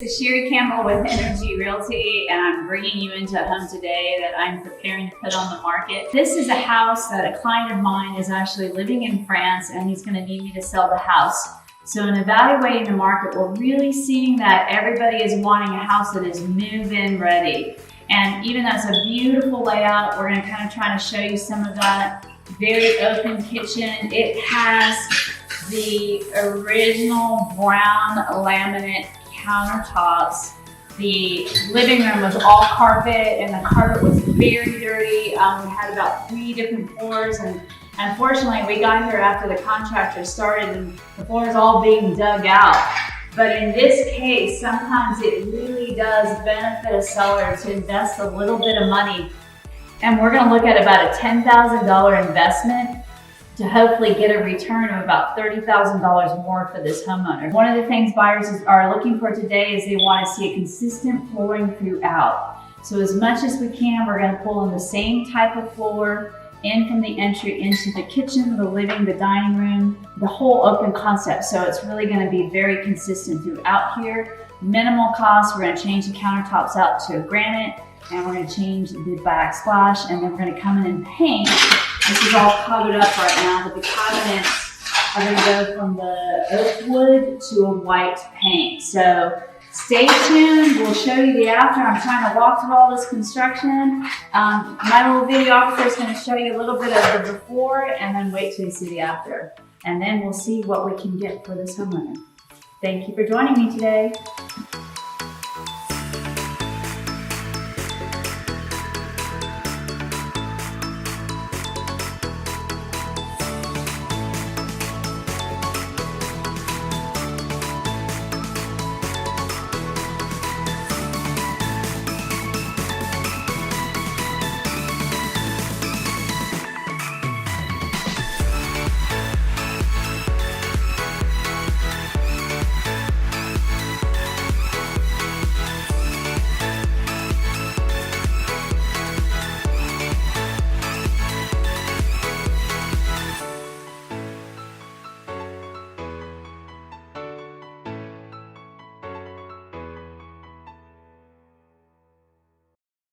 This is Sherry Campbell with Energy Realty, and I'm bringing you into a home today that I'm preparing to put on the market. This is a house that a client of mine is actually living in France, and he's going to need me to sell the house. So in evaluating the market, we're really seeing that everybody is wanting a house that is move-in ready. And even though it's a beautiful layout, we're going to kind of try to show you some of that. Very open kitchen. It has the original brown laminate countertops. The living room was all carpet, and the carpet was very dirty. We had about 3 different floors, and unfortunately we got here after the contractor started and the floor is all being dug out. But in this case, sometimes it really does benefit a seller to invest a little bit of money. And we're going to look at about a $10,000 investment to hopefully get a return of about $30,000 more for this homeowner. One of the things buyers are looking for today is they want to see a consistent flooring throughout. So as much as we can, we're going to pull in the same type of floor in from the entry into the kitchen, the living, the dining room, the whole open concept. So it's really going to be very consistent throughout here. Minimal cost. We're going to change the countertops out to granite, and we're going to change the backsplash, and then we're going to come in and paint. This is all covered up right now, but the cabinets are going to go from the oak wood to a white paint. So stay tuned. We'll show you the after. I'm trying to walk through all this construction. My little videographer is going to show you a little bit of the before, and then wait till you see the after. And then we'll see what we can get for this homeowner. Thank you for joining me today.